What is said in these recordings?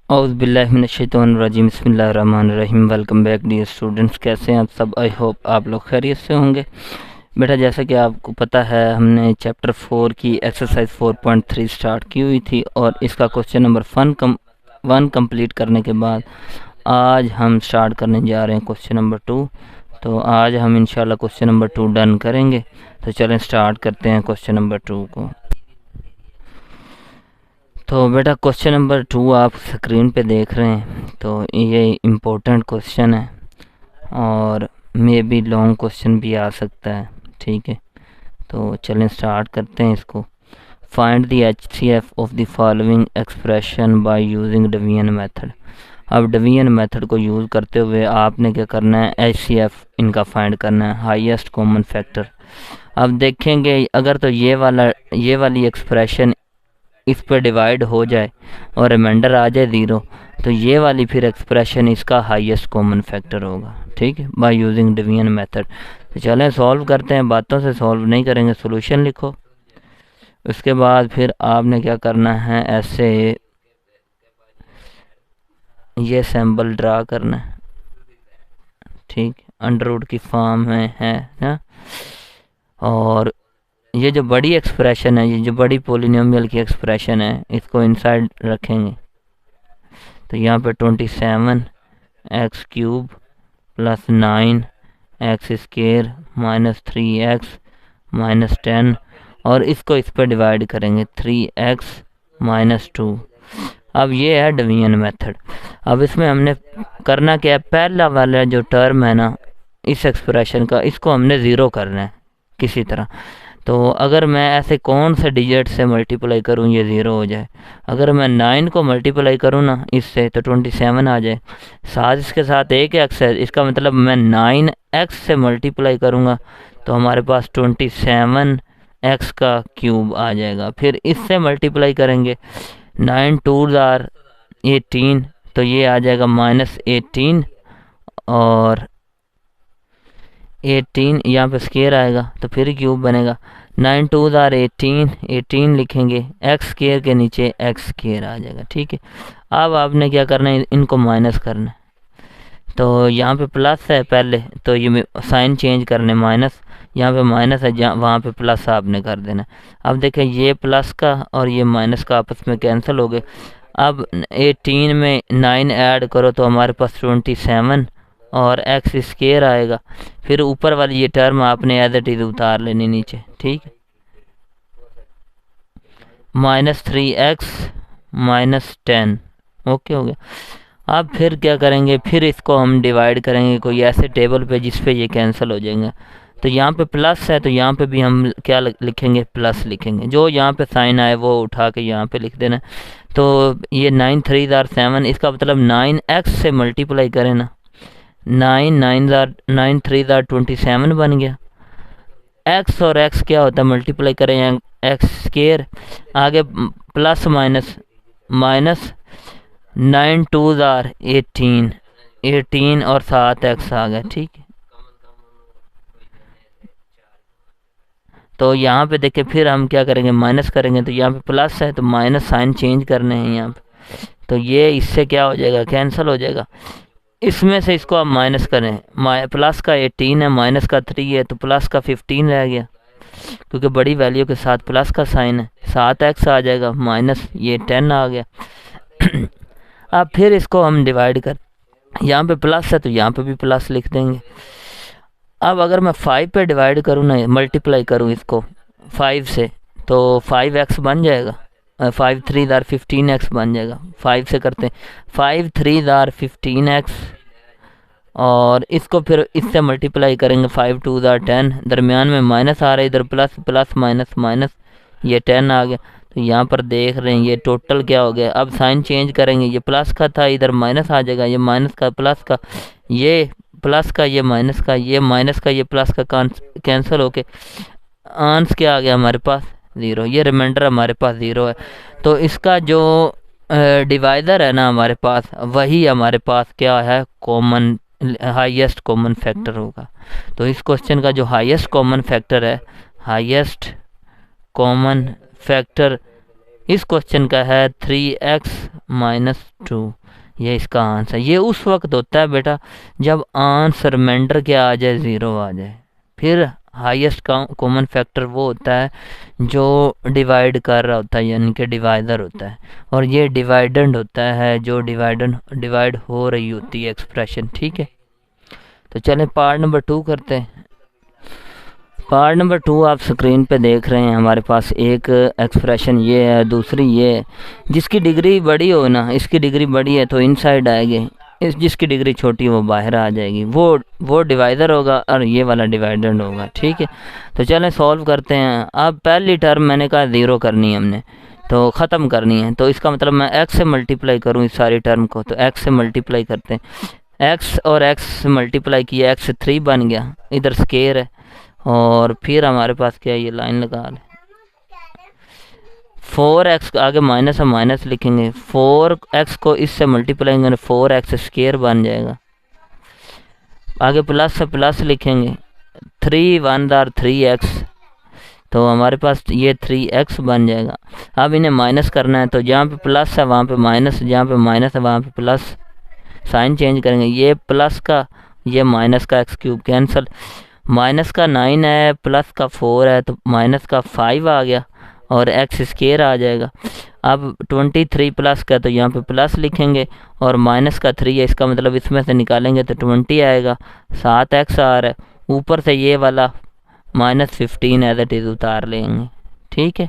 औज़ुबिल्लाहिमिनश्शैतानिर्रजीम बिस्मिल्लाहिर्रहमानिर्रहीम। Welcome back dear students, कैसे हैं आप सब? आई होप आप लोग खैरियत से होंगे। बेटा, जैसा कि आपको पता है, हमने चैप्टर 4 की एक्सरसाइज 4.3 स्टार्ट की हुई थी और इसका क्वेश्चन नंबर 1 कंप्लीट करने के बाद आज हम स्टार्ट करने जा रहे हैं क्वेश्चन नंबर 2। तो आज हम इंशाल्लाह क्वेश्चन नंबर 2 डन करेंगे। तो चलें स्टार्ट करते हैं क्वेश्चन नंबर 2 को। तो बेटा, क्वेश्चन नंबर 2 आप स्क्रीन पे देख रहे हैं। तो ये इम्पोर्टेंट क्वेश्चन है और मे बी लॉन्ग क्वेश्चन भी आ सकता है, ठीक है। तो चलें स्टार्ट करते हैं इसको। Find the HCF of the following expression by using division method. अब डिवीजन मेथड को यूज़ करते हुए आपने क्या करना है, HCF इनका फाइंड करना है, हाईएस्ट कॉमन फैक्टर। अब देखेंगे, अगर तो ये वाली एक्सप्रेशन इस पर डिवाइड हो जाए और रिमाइंडर आ जाए 0, तो ये वाली फिर एक्सप्रेशन इसका हाईएस्ट कॉमन फैक्टर होगा, ठीक है, बाय यूजिंग डिवीजन मेथड। तो चलें सॉल्व करते हैं, बातों से सॉल्व नहीं करेंगे, सॉल्यूशन लिखो। उसके बाद फिर आपने क्या करना है, ऐसे ये सिंबल ड्रा करना है, ठीक, अंडर रूट की फॉर्म में है ना। और ये जो बड़ी एक्सप्रेशन है, ये जो बड़ी पोलिनोमियल की एक्सप्रेशन है, इसको इनसाइड रखेंगे। तो यहाँ पे 27 x cube plus 9 x square minus 3x minus 10, और इसको इस पर डिवाइड करेंगे 3x माइनस 2। अब ये है डिवीजन मेथड। अब इसमें हमने करना क्या है, पहला वाला जो टर्म है ना इस एक्सप्रेशन का, इसको हमने ज़ीरो करना है किसी तरह। तो अगर मैं ऐसे कौन से डिजिट से मल्टीप्लाई करूं ये 0 हो जाए। अगर मैं 9 को मल्टीप्लाई करूं ना इससे, तो 27 आ जाए। साथ इसके साथ एक एक्स है, इसका मतलब मैं 9x से मल्टीप्लाई करूंगा तो हमारे पास 27x का क्यूब आ जाएगा। फिर इससे मल्टीप्लाई करेंगे, 9 2 ज़ार 18, तो ये आ जाएगा -18, और 18 यहाँ पे स्क्वायर आएगा तो फिर क्यूब बनेगा। 9 2 ज़ार 18, 18 लिखेंगे, एक्स स्क्वायर के नीचे एक्स स्क्वायर आ जाएगा, ठीक है। अब आपने क्या करना है, इनको माइनस करना है। तो यहाँ पे प्लस है पहले, तो ये साइन चेंज करने, माइनस, यहाँ पे माइनस है, जहाँ वहाँ पे प्लस आपने कर देना। अब देखें, ये प्लस का और ये माइनस का आपस में कैंसिल हो गए। अब 18 में 9 ऐड करो तो हमारे पास 27 और एक्स स्क्वायर आएगा। फिर ऊपर वाली ये टर्म आपने एज इट इज उतार लेनी नीचे, ठीक है। -3x -10, ओके हो गया। अब फिर क्या करेंगे, फिर इसको हम डिवाइड करेंगे कोई ऐसे टेबल पे जिस पे ये कैंसिल हो जाएंगे। तो यहाँ पे प्लस है तो यहाँ पे भी हम क्या लिखेंगे, प्लस लिखेंगे। जो यहाँ पे साइन आए वो उठा के यहाँ पे लिख देना। तो ये 9 3 ज़ार 7, इसका मतलब 9x से मल्टीप्लाई करें ना, 9 3 ज़ार 27 बन गया। एक्स और एक्स क्या होता है, मल्टीप्लाई करें एक्स स्क्वायर, आगे प्लस माइनस माइनस, 9 2 ज़ार 18, 18 और 7 एक्स आ गया, ठीक है। तो यहाँ पे देखिए, फिर हम क्या करेंगे, माइनस करेंगे। तो यहाँ पे प्लस है तो माइनस साइन चेंज करने हैं यहाँ पे। तो ये इससे क्या हो जाएगा, कैंसिल हो जाएगा। इसमें से इसको आप माइनस करें, प्लस का 18 है, माइनस का 3 है, तो प्लस का 15 रह गया, क्योंकि बड़ी वैल्यू के साथ प्लस का साइन है। 7x आ जाएगा, माइनस ये 10 आ गया। अब फिर इसको हम डिवाइड कर, यहाँ पे प्लस है तो यहाँ पे भी प्लस लिख देंगे। अब अगर मैं 5 पे डिवाइड करूँ ना, मल्टीप्लाई करूँ इसको 5 से, तो 5x बन जाएगा। 5 3 ज़ार 15x बन जाएगा। 5 से करते हैं, 5 3 ज़ार 15x, और इसको फिर इससे मल्टीप्लाई करेंगे, 5 2 ज़ार 10, दरमियान में माइनस आ रहा है, इधर प्लस प्लस माइनस माइनस, ये 10 आ गया। तो यहाँ पर देख रहे हैं ये टोटल क्या हो गया। अब साइन चेंज करेंगे, ये प्लस का था, इधर माइनस आ जाएगा, ये माइनस का प्लस का, ये प्लस का, ये माइनस का, ये माइनस का, ये प्लस का कैंसिल होके आंस क्या आ गया हमारे पास, 0। ये रिमाइंडर हमारे पास 0 है। तो इसका जो डिवाइडर है ना हमारे पास, वही हमारे पास क्या है, कॉमन हाईएस्ट कॉमन फैक्टर होगा। तो इस क्वेश्चन का जो हाईएस्ट कॉमन फैक्टर है, हाईएस्ट कॉमन फैक्टर इस क्वेश्चन का है 3x 2। ये इसका आंसर, ये उस वक्त होता है बेटा जब आंसर रिमाइंडर क्या आ जाए, 0 आ जाए। फिर हाईएस्ट कॉमन फैक्टर वो होता है जो डिवाइड कर रहा होता है, यानी कि डिवाइडर होता है, और ये डिवाइडेंड होता है जो डिवाइड हो रही होती है एक्सप्रेशन। ठीक है, तो चलें पार्ट नंबर 2 करते हैं। पार्ट नंबर 2 आप स्क्रीन पे देख रहे हैं, हमारे पास एक एक्सप्रेशन ये है, दूसरी ये है। जिसकी डिग्री बड़ी हो ना, इसकी डिग्री बड़ी है तो इनसाइड आएगी, जिसकी डिग्री छोटी वो बाहर आ जाएगी। वो डिवाइडर होगा और ये वाला डिवाइडेंड होगा। ठीक है, तो चलें सॉल्व करते हैं। अब पहली टर्म मैंने कहा 0 करनी है हमने, तो ख़त्म करनी है, तो इसका मतलब मैं x से मल्टीप्लाई करूँ इस सारी टर्म को, तो x से मल्टीप्लाई करते हैं। x और x से मल्टीप्लाई किया, x 3 बन गया, इधर स्केयर है, और फिर हमारे पास क्या है, ये लाइन लगा लें। 4x आगे माइनस है, माइनस लिखेंगे, 4x को इससे मल्टीप्लाई करेंगे, 4x स्केयर बन जाएगा। आगे प्लस से प्लस लिखेंगे, 3 1 3x, तो हमारे पास ये 3x बन जाएगा। अब इन्हें माइनस करना है, तो जहाँ पे प्लस है वहाँ पे माइनस, जहाँ पे माइनस है वहाँ पे प्लस, साइन चेंज करेंगे। ये प्लस का ये माइनस का x³ कैंसिल, माइनस का 9 है, प्लस का 4 है, तो माइनस का 5 आ गया और x स्केयर आ जाएगा। अब 23 प्लस का, तो यहाँ पे प्लस लिखेंगे, और माइनस का 3 है, इसका मतलब इसमें से निकालेंगे तो 20 आएगा। 7x आ रहा है, ऊपर से ये वाला -15 एज इट इज़ उतार लेंगे। ठीक है,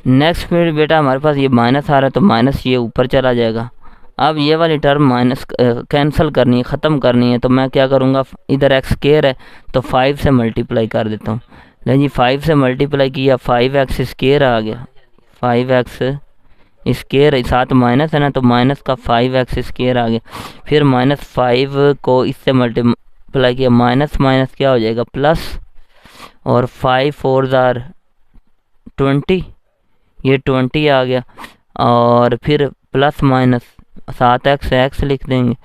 नेक्स्ट फिर बेटा हमारे पास ये माइनस आ रहा है, तो माइनस ये ऊपर चला जाएगा। अब ये वाली टर्म माइनस कैंसिल करनी है, ख़त्म करनी है, तो मैं क्या करूँगा, इधर एक्स स्केयर है तो 5 से मल्टीप्लाई कर देता हूँ। लेकिन जी 5 से मल्टीप्लाई किया, 5x स्केयर आ गया, 5x स्केयर, साथ माइनस है ना, तो माइनस का 5x स्केयर आ गया। फिर -5 को इससे मल्टीप्लाई किया, माइनस माइनस क्या हो जाएगा, प्लस, और 5 4 20, ये 20 आ गया, और फिर प्लस माइनस 7x x लिख देंगे,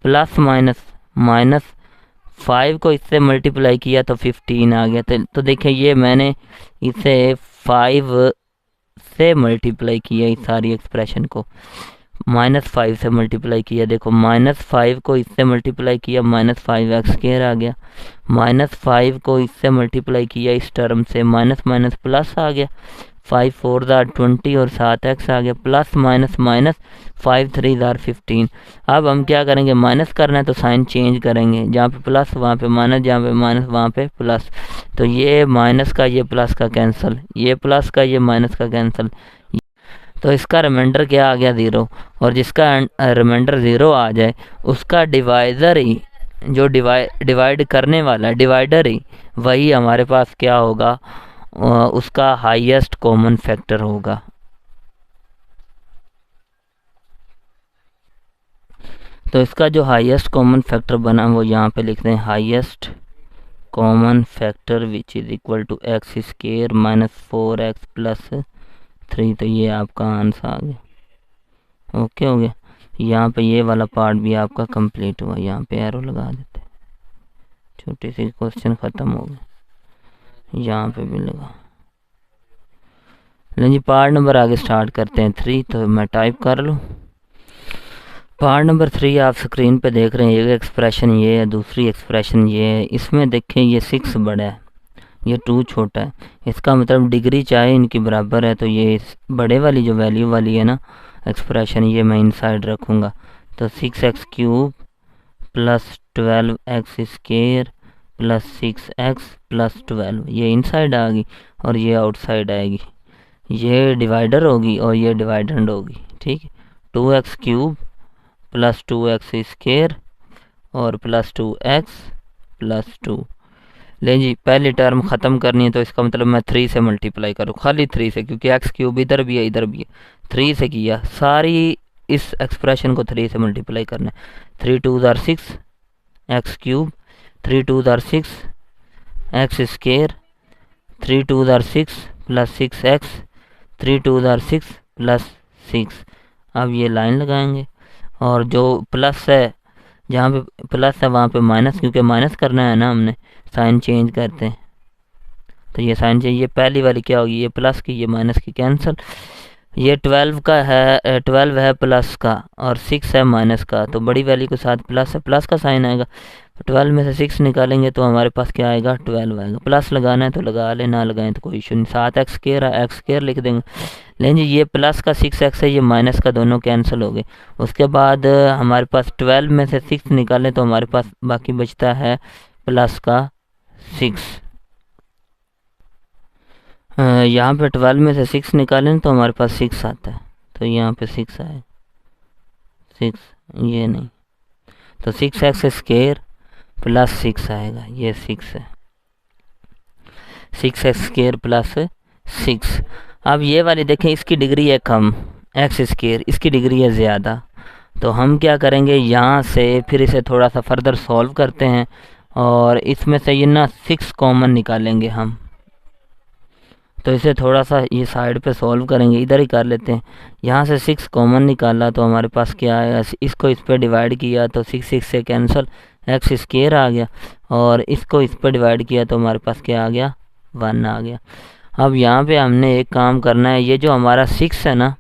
प्लस माइनस माइनस 5 को इससे मल्टीप्लाई किया तो 15 आ गया। तो देखिए ये मैंने इसे 5 से मल्टीप्लाई किया, इस सारी एक्सप्रेशन को -5 से मल्टीप्लाई किया। देखो -5 को इससे मल्टीप्लाई किया, -5x स्केयर आ गया, -5 को इससे मल्टीप्लाई किया इस टर्म से, माइनस माइनस प्लस आ गया, 5 4 20 और 7x आ गया, प्लस माइनस माइनस 5 3 15। अब हम क्या करेंगे, माइनस करना है तो साइन चेंज करेंगे, जहाँ पे प्लस वहाँ पे माइनस, जहाँ पे माइनस वहाँ पे प्लस, तो ये माइनस का ये प्लस का कैंसिल, ये प्लस का ये माइनस का कैंसिल, तो इसका रिमाइंडर क्या आ गया, 0। और जिसका रिमाइंडर 0 आ जाए उसका डिवाइज़र ही, जो डिवाइड करने वाला डिवाइडर ही, वही हमारे पास क्या होगा, उसका हाईएस्ट कॉमन फैक्टर होगा। तो इसका जो हाईएस्ट कॉमन फैक्टर बना वो यहाँ पे लिखते हैं, highest common factor which is equal to x square -4x plus 3। तो ये आपका आंसर आ गया। ओके हो गया, यहाँ पे ये वाला पार्ट भी आपका कंप्लीट हुआ, यहाँ पे एरो लगा देते, छोटी सी क्वेश्चन ख़त्म हो गया, यहाँ पे भी लगा। लेकिन जी पार्ट नंबर आगे स्टार्ट करते हैं 3, तो मैं टाइप कर लूँ। पार्ट नंबर 3 आप स्क्रीन पे देख रहे हैं, एक एक्सप्रेशन ये है, दूसरी एक्सप्रेशन ये है। इसमें देखें ये 6 बड़ा है, ये 2 छोटा है, इसका मतलब डिग्री चाहे इनकी बराबर है, तो ये बड़े वाली जो वैल्यू वाली है ना एक्सप्रेशन, ये मैं इनसाइड रखूँगा। तो 6x³ plus 12x square plus 6x plus 12, ये इनसाइड आ गई और ये आउटसाइड आएगी, ये डिवाइडर होगी और ये डिवाइडेंड होगी। ठीक है, 2x³ प्लस 2x स्केयर और प्लस 2x प्लस 2। ले जी पहली टर्म ख़त्म करनी है, तो इसका मतलब मैं 3 से मल्टीप्लाई करूँ, खाली 3 से, क्योंकि x³ इधर भी है इधर भी है, 3 से किया, सारी इस एक्सप्रेशन को 3 से मल्टीप्लाई करना है। 3 2 6 x³ 3 2 6 x square 3 2 6 plus 6x 3 2 6 plus 6। अब ये लाइन लगाएंगे, और जो प्लस है, जहाँ पे प्लस है वहाँ पे माइनस, क्योंकि माइनस करना है ना हमने, साइन चेंज करते हैं, तो ये साइन चेंज, ये पहली वाली क्या होगी, ये प्लस की ये माइनस की कैंसिल। ये 12 का है, 12 है प्लस का और 6 है माइनस का, तो बड़ी वैल्यू के साथ प्लस है, प्लस का साइन आएगा। 12 में से 6 निकालेंगे तो हमारे पास क्या आएगा, 12 आएगा। प्लस लगाना है तो लगा ले, ना लगाएं तो कोई इशू नहीं। 7 एक्स स्केयर है, एक्स स्केयर लिख देंगे। लेकिन जी ये प्लस का 6 एक्स है, ये माइनस का, दोनों कैंसिल हो गए। उसके बाद हमारे पास 12 में से 6 निकालें तो हमारे पास बाकी बचता है प्लस का 6। यहाँ पे 12 में से 6 निकालें तो हमारे पास 6 आता है, तो यहाँ पे 6 आए, 6 ये नहीं, तो 6 एक्स स्केयर प्लस 6 आएगा, ये 6 है, 6 एक्स स्केयर प्लस 6। अब ये वाली देखें, इसकी डिग्री है कम, एक्स स्केयर, इसकी डिग्री है ज़्यादा। तो हम क्या करेंगे, यहाँ से फिर इसे थोड़ा सा फर्दर सॉल्व करते हैं और इसमें से ये ना 6 कॉमन निकालेंगे हम। तो इसे थोड़ा सा ये साइड पे सॉल्व करेंगे, इधर ही कर लेते हैं। यहाँ से 6 कॉमन निकाला तो हमारे पास क्या आया, इसको इस पर डिवाइड किया तो 6 से कैंसिल, एक्स स्केयर आ गया, और इसको इस पर डिवाइड किया तो हमारे पास क्या आ गया, 1 आ गया। अब यहाँ पे हमने एक काम करना है, ये जो हमारा 6 है ना,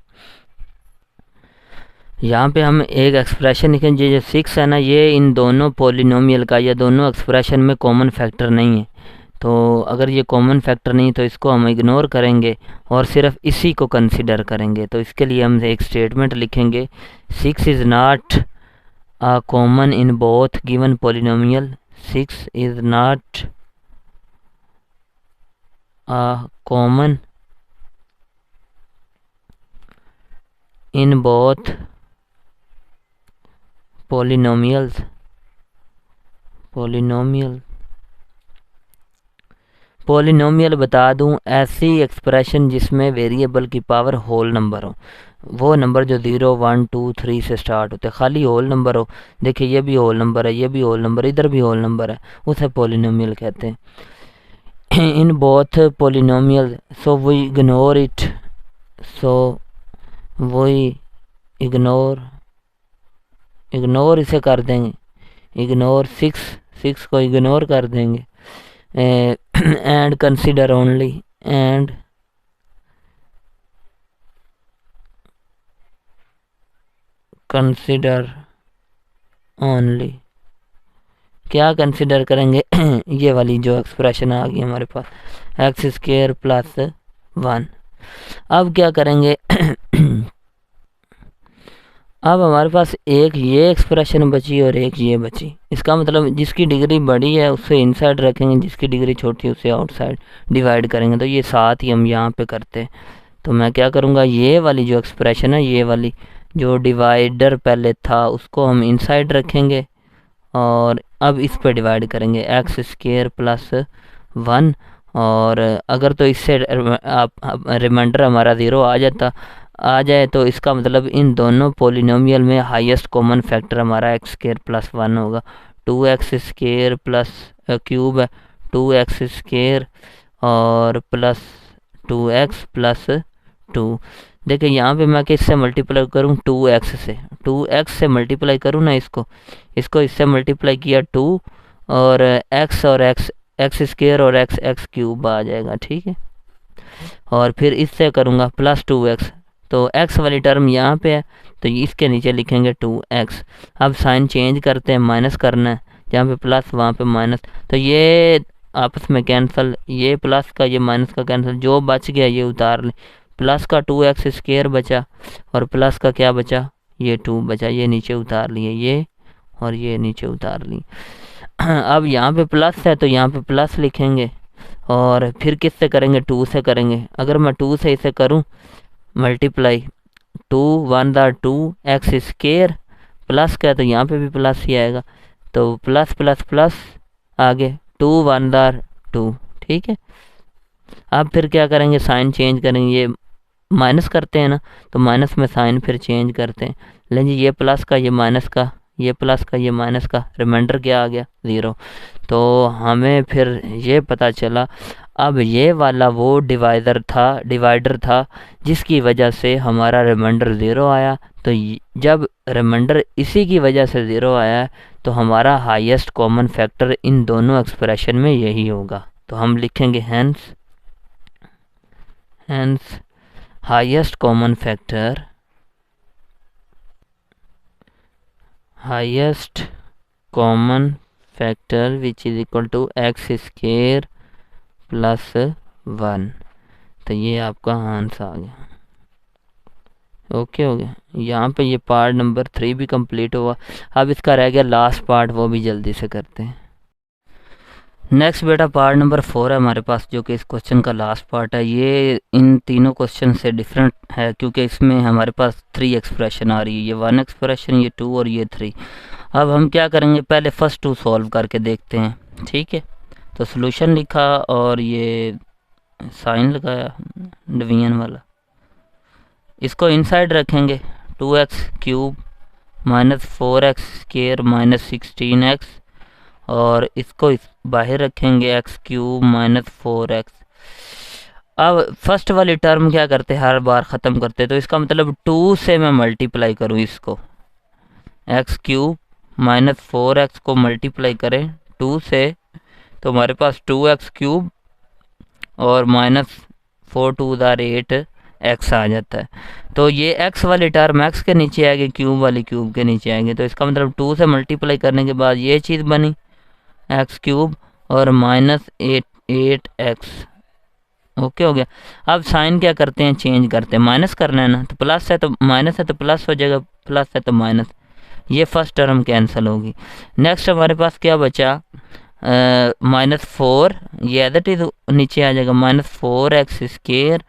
यहाँ पे हम एक एक्सप्रेशन लिखें, ये जो 6 है ना, ये इन दोनों पॉलिनोमियल का या दोनों एक्सप्रेशन में कॉमन फैक्टर नहीं है। तो अगर ये कॉमन फैक्टर नहीं तो इसको हम इग्नोर करेंगे और सिर्फ इसी को कंसिडर करेंगे। तो इसके लिए हम एक स्टेटमेंट लिखेंगे, 6 is not a common in both given polynomial, 6 is not a common in both polynomials, polynomial बता दूं, ऐसी एक्सप्रेशन जिसमें वेरिएबल की पावर होल नंबर हो, वो नंबर जो 0 1 2 3 से स्टार्ट होते, खाली होल नंबर हो। देखिए ये भी होल नंबर है, ये भी होल नंबर, इधर भी होल नंबर है, उसे पॉलिनोमियल कहते हैं। In both polynomial, so we ignore it, so we ignore इसे कर देंगे, इग्नोर 6 को इग्नोर कर देंगे। and consider only, and consider only, क्या कंसिडर करेंगे, ये वाली जो एक्सप्रेशन आ गई हमारे पास, एक्स स्केयर प्लस 1। अब क्या करेंगे, अब हमारे पास एक ये एक्सप्रेशन बची और एक ये बची। इसका मतलब जिसकी डिग्री बड़ी है उसे इनसाइड रखेंगे, जिसकी डिग्री छोटी है उसे आउटसाइड डिवाइड करेंगे। तो ये साथ ही हम यहाँ पे करते हैं। तो मैं क्या करूँगा, ये वाली जो एक्सप्रेशन है, ये वाली जो डिवाइडर पहले था उसको हम इनसाइड रखेंगे और अब इस पे डिवाइड करेंगे, एक्स स्केयर प्लस 1। और अगर तो इससे रिमाइंडर हमारा 0 आ जाए तो इसका मतलब इन दोनों पोलिनोमियल में हाईएस्ट कॉमन फैक्टर हमारा एक्स स्केयर प्लस 1 होगा। 2x स्केयर प्लस क्यूब है, 2x स्केयर और प्लस 2x प्लस 2। देखिए यहाँ पे मैं किससे मल्टीप्लाई करूँ, 2x से, 2x से मल्टीप्लाई करूँ ना, इसको इससे मल्टीप्लाई किया 2 और x और एक्स स्केयर और x क्यूब आ जाएगा, ठीक है। और फिर इससे करूँगा प्लस 2x, तो x वाली टर्म यहाँ पे है तो इसके नीचे लिखेंगे 2x। अब साइन चेंज करते हैं, माइनस करना है, जहाँ पे प्लस वहाँ पे माइनस, तो ये आपस में कैंसिल, ये प्लस का ये माइनस का कैंसिल, जो बच गया ये उतार लें। प्लस का 2x स्केयर बचा और प्लस का क्या बचा, ये 2 बचा, ये नीचे उतार लिए, ये और ये नीचे उतार लिए। अब यहाँ पे प्लस है तो यहाँ पे प्लस लिखेंगे और फिर किससे करेंगे, 2 से करेंगे। अगर मैं 2 से इसे करूँ मल्टीप्लाई, 2 1 2 एक्स स्केयर प्लस का, तो यहाँ पे भी प्लस ही आएगा, तो प्लस प्लस प्लस आगे 2 1 2, ठीक है। अब फिर क्या करेंगे, साइन चेंज करेंगे, ये माइनस करते हैं ना तो माइनस में साइन फिर चेंज करते हैं। लेकिन ये प्लस का ये माइनस का, ये प्लस का ये माइनस का, रिमाइंडर क्या आ गया, 0। तो हमें फिर ये पता चला अब ये वाला वो डिवाइडर था जिसकी वजह से हमारा रिमाइंडर 0 आया। तो जब रिमाइंडर इसी की वजह से 0 आया तो हमारा हाईएस्ट कॉमन फैक्टर इन दोनों एक्सप्रेशन में यही होगा। तो हम लिखेंगे hence highest common factor which is equal to x square plus 1। तो ये आपका आंसर आ गया। ओके हो गया। यहाँ पे ये पार्ट नंबर 3 भी कंप्लीट हुआ। अब इसका रह गया लास्ट पार्ट, वो भी जल्दी से करते हैं। नेक्स्ट बेटा पार्ट नंबर 4 है हमारे पास, जो कि इस क्वेश्चन का लास्ट पार्ट है। ये इन तीनों क्वेश्चन से डिफरेंट है, क्योंकि इसमें हमारे पास 3 एक्सप्रेशन आ रही है, ये 1 एक्सप्रेशन, ये 2 और ये 3। अब हम क्या करेंगे, पहले फर्स्ट 2 सॉल्व करके देखते हैं। ठीक है, तो सोल्यूशन लिखा और ये साइन लगाया डिवीजन वाला। इसको इनसाइड रखेंगे, 2x³ minus 4x² minus 16x, और इसको बाहर रखेंगे x³ माइनस 4x। अब फर्स्ट वाली टर्म क्या करते हैं, हर बार ख़त्म करते, तो इसका मतलब 2 से मैं मल्टीप्लाई करूँ इसको, x³ माइनस 4x को मल्टीप्लाई करें 2 से, तो हमारे पास 2x³ और माइनस 4 2 8 x आ जाता है। तो ये x वाली टर्म x के नीचे आएगी, क्यूब वाली क्यूब के नीचे आएगी। तो इसका मतलब 2 से मल्टीप्लाई करने के बाद ये चीज़ बनी x³ और माइनस 8x। ओके हो गया। अब साइन क्या करते हैं, चेंज करते हैं, माइनस करना है ना, तो प्लस है तो माइनस है तो प्लस हो जाएगा, प्लस है तो माइनस, ये फर्स्ट टर्म कैंसिल होगी। नेक्स्ट हमारे पास क्या बचा, -4, ये एज इट नीचे आ जाएगा, -4x²,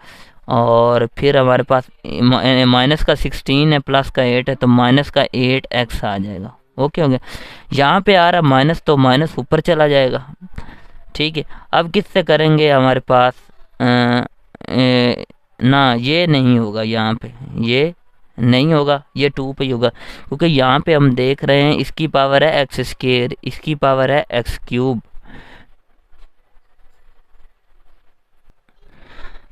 और फिर हमारे पास माइनस का 16 है, प्लस का 8 है, तो माइनस का 8x आ जाएगा। ओके हो गया। यहाँ पे आ रहा माइनस, तो माइनस ऊपर चला जाएगा। ठीक है, अब किससे करेंगे, हमारे पास ना ये नहीं होगा, यहाँ पे ये नहीं होगा, ये 2 पे ही होगा, क्योंकि यहाँ पे हम देख रहे हैं इसकी पावर है x², इसकी पावर है x³।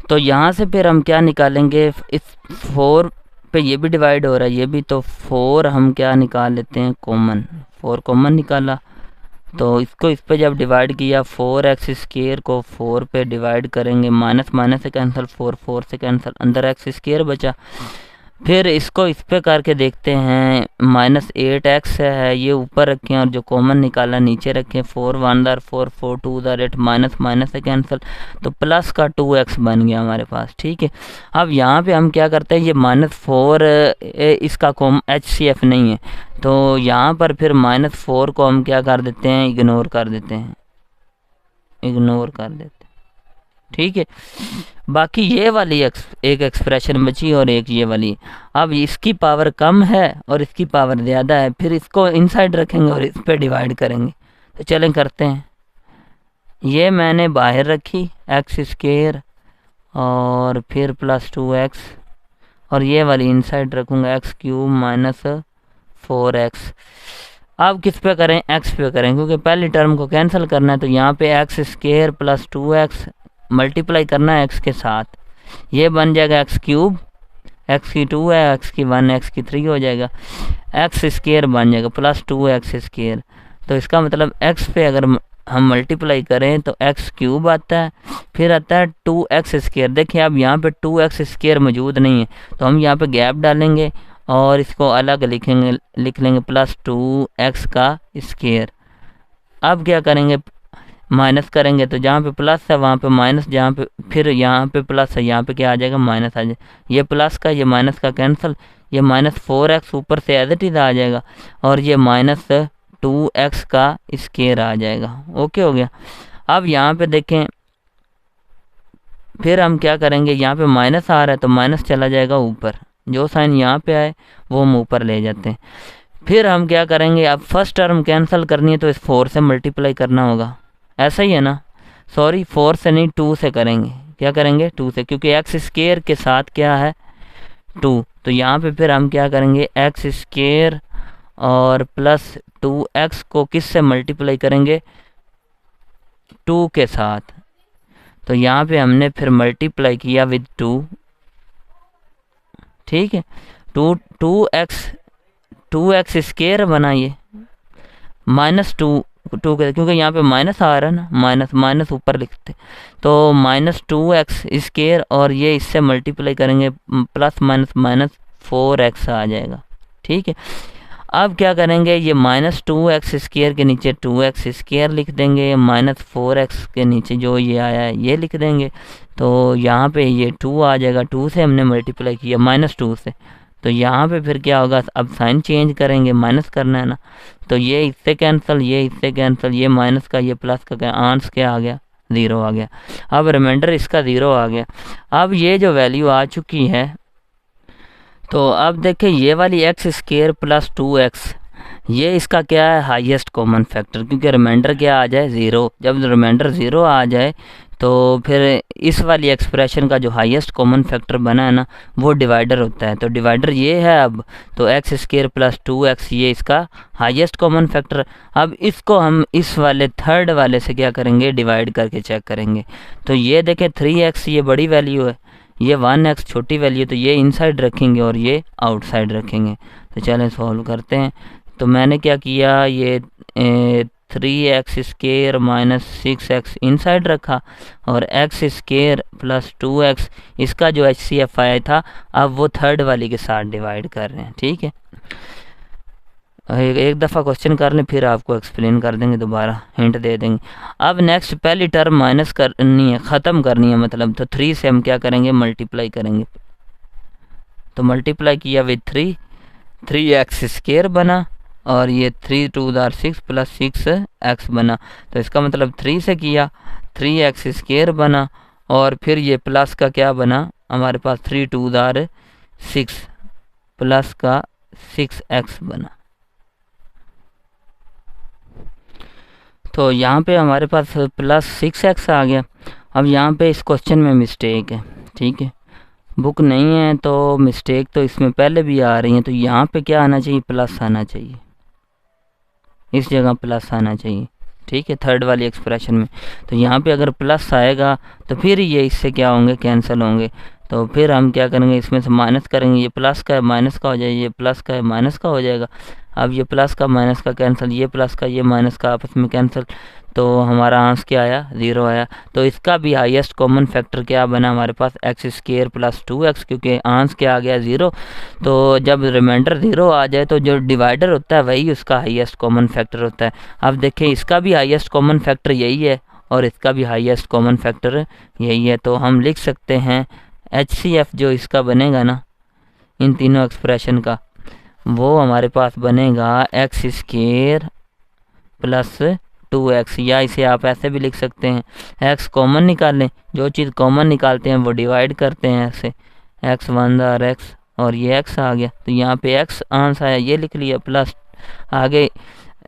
तो यहाँ से फिर हम क्या निकालेंगे, इस 4 पे ये भी डिवाइड हो रहा है, ये भी, तो 4 हम क्या निकाल लेते हैं, कॉमन, 4 कॉमन निकाला। तो इसको इस पे जब डिवाइड किया, 4x² को 4 पे डिवाइड करेंगे, माइनस माइनस से कैंसिल, 4 से कैंसिल, अंदर x² बचा। फिर इसको इस पे करके देखते हैं, -8x है, ये ऊपर रखें और जो कॉमन निकाला नीचे रखें, 4 1 4 4 2 8, माइनस माइनस से कैंसिल, तो प्लस का 2x बन गया हमारे पास। ठीक है, अब यहाँ पे हम क्या करते हैं, ये -4 इसका HCF नहीं है, तो यहाँ पर फिर -4 को हम क्या कर देते हैं, इग्नोर कर देते हैं। ठीक है, बाकी ये वाली एक एक्सप्रेशन बची और एक ये वाली। अब इसकी पावर कम है और इसकी पावर ज़्यादा है, फिर इसको इनसाइड रखेंगे और इस पे डिवाइड करेंगे। तो चलें करते हैं। ये मैंने बाहर रखी x² और फिर प्लस 2x, और ये वाली इनसाइड रखूँगा x³ माइनस 4x। अब किस पे करें, x पे करें, क्योंकि पहली टर्म को कैंसिल करना है। तो यहाँ पे x² प्लस 2x मल्टीप्लाई करना है x के साथ, ये बन जाएगा x³, x की 2 है, x की 1, x की 3 हो जाएगा, x² बन जाएगा प्लस 2x²। तो इसका मतलब x पे अगर हम मल्टीप्लाई करें तो x³ आता है, फिर आता है 2x²। देखिए अब यहाँ पे 2x² मौजूद नहीं है, तो हम यहाँ पे गैप डालेंगे और इसको अलग लिख लेंगे, प्लस 2x²। अब क्या करेंगे, माइनस करेंगे, तो जहाँ पे प्लस है वहाँ पे माइनस, जहाँ पे फिर यहाँ पे प्लस है, यहाँ पे क्या आ जाएगा, माइनस आ जाएगा। ये प्लस का ये माइनस का कैंसिल, ये -4x ऊपर से एज इट इज आ जाएगा, और ये -2x² आ जाएगा। ओके हो गया। अब यहाँ पे देखें, फिर हम क्या करेंगे, यहाँ पे माइनस आ रहा है तो माइनस चला जाएगा ऊपर, जो साइन यहाँ पे आए वो हम ऊपर ले जाते हैं। फिर हम क्या करेंगे, अब फर्स्ट टर्म कैंसिल करनी है तो इस 4 से मल्टीप्लाई करना होगा, ऐसा ही है ना, सॉरी 4 से नहीं 2 से करेंगे। क्या करेंगे, 2 से, क्योंकि x² के साथ क्या है 2, तो यहाँ पे फिर हम क्या करेंगे, x² और प्लस 2x को किस से मल्टीप्लाई करेंगे, 2 के साथ। तो यहाँ पे हमने फिर मल्टीप्लाई किया विद 2। ठीक है, 2x² बना, ये -2 टू के, क्योंकि यहाँ पे माइनस आ रहा है ना, माइनस माइनस ऊपर लिखते, तो -2x स्केयर और ये इससे मल्टीप्लाई करेंगे प्लस माइनस माइनस 4x आ जाएगा। ठीक है, अब क्या करेंगे, ये -2x स्केयर के नीचे 2x स्केयर लिख देंगे, -4x के नीचे जो ये आया है ये लिख देंगे। तो यहाँ पे ये 2 आ जाएगा, 2 से हमने मल्टीप्लाई किया -2 से, तो यहाँ पे फिर क्या होगा, अब साइन चेंज करेंगे, माइनस करना है ना, तो ये इससे कैंसिल, ये इससे कैंसिल, ये माइनस का ये प्लस का क्या आंस क्या आ गया, 0 आ गया। अब रिमाइंडर इसका 0 आ गया। अब ये जो वैल्यू आ चुकी है, तो अब देखिए ये वाली एक्स स्केयर प्लस 2x, ये इसका क्या है, हाईएस्ट कॉमन फैक्टर, क्योंकि रिमाइंडर क्या आ जाए 0। जब रिमाइंडर 0 आ जाए तो फिर इस वाली एक्सप्रेशन का जो हाईएस्ट कॉमन फैक्टर बना है ना, वो डिवाइडर होता है। तो डिवाइडर ये है अब, तो एक्स स्केयर प्लस 2x ये इसका हाईएस्ट कॉमन फैक्टर। अब इसको हम इस वाले थर्ड वाले से क्या करेंगे, डिवाइड करके चेक करेंगे। तो ये देखें 3x ये बड़ी वैल्यू है, ये 1x छोटी वैल्यू, तो ये इनसाइड रखेंगे और ये आउटसाइड रखेंगे। तो चलें सॉल्व करते हैं। तो मैंने क्या किया, ये 3x square minus 6x inside रखा और x स्केयर प्लस 2x इसका जो HCF आया था, अब वो थर्ड वाली के साथ डिवाइड कर रहे हैं। ठीक है, एक दफ़ा क्वेश्चन कर लें फिर आपको एक्सप्लेन कर देंगे, दोबारा हिंट दे देंगे। अब नेक्स्ट पहली टर्म माइनस करनी है, ख़त्म करनी है मतलब, तो 3 से हम क्या करेंगे, मल्टीप्लाई करेंगे। तो मल्टीप्लाई किया विद 3x स्केयर बना और ये 3 2 6 प्लस 6x बना। तो इसका मतलब 3 से किया, 3x स्केयर बना और फिर ये प्लस का क्या बना हमारे पास, 3 2 6 प्लस का 6x बना। तो यहाँ पे हमारे पास प्लस 6x आ गया। अब यहाँ पे इस क्वेश्चन में मिस्टेक है, ठीक है, बुक नहीं है तो मिस्टेक तो इसमें पहले भी आ रही है। तो यहाँ पे क्या आना चाहिए, प्लस आना चाहिए, इस जगह प्लस आना चाहिए। ठीक है, थर्ड वाली एक्सप्रेशन में। तो यहाँ पे अगर प्लस आएगा तो फिर ये इससे क्या होंगे, कैंसिल होंगे। तो फिर हम क्या करेंगे, इसमें से माइनस करेंगे, ये प्लस का है माइनस का हो जाएगा, ये प्लस का है माइनस का हो जाएगा। अब ये प्लस का माइनस का कैंसिल, ये प्लस का ये माइनस का आपस में कैंसिल, तो हमारा आंसर क्या आया, 0 आया। तो इसका भी हाईएस्ट कॉमन फैक्टर क्या बना हमारे पास, एक्स स्केयर प्लस 2x, क्योंकि आंसर क्या आ गया, 0। तो जब रिमाइंडर 0 आ जाए तो जो डिवाइडर होता है वही उसका हाईएस्ट कॉमन फैक्टर होता है। अब देखिए इसका भी हाईएस्ट कॉमन फैक्टर यही है और इसका भी हाईएस्ट कॉमन फैक्टर यही है। तो हम लिख सकते हैं HCF जो इसका बनेगा ना, इन तीनों एक्सप्रेशन का, वो हमारे पास बनेगा एक्स स्केयर प्लस 2x, या इसे आप ऐसे भी लिख सकते हैं, x कॉमन निकालें, जो चीज़ कॉमन निकालते हैं वो डिवाइड करते हैं ऐसे, x 1 x और ये x आ गया। तो यहाँ पे x आंसर आया, ये लिख लिया, प्लस आगे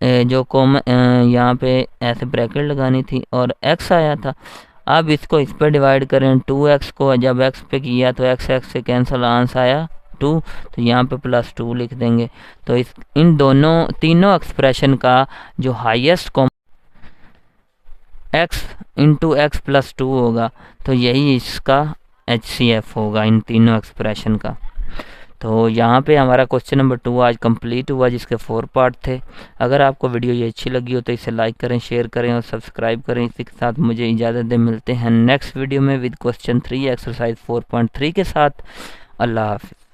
जो कॉमन यहाँ पे ऐसे ब्रैकेट लगानी थी और x आया था। अब इसको इस पर डिवाइड करें, 2x को जब x पे किया तो x से कैंसिल, आंसर आया 2, तो यहाँ पे प्लस 2 लिख देंगे। तो इन तीनों एक्सप्रेशन का जो highest common x into x plus 2 होगा, तो यही इसका HCF होगा इन तीनों एक्सप्रेशन का। तो यहाँ पे हमारा क्वेश्चन नंबर 2 आज कंप्लीट हुआ, जिसके 4 पार्ट थे। अगर आपको वीडियो ये अच्छी लगी हो तो इसे लाइक करें, शेयर करें और सब्सक्राइब करें। इसी के साथ मुझे इजाज़त दें, मिलते हैं नेक्स्ट वीडियो में विद क्वेश्चन 3 एक्सरसाइज 4.3 के साथ। अल्लाह हाफ़िज़।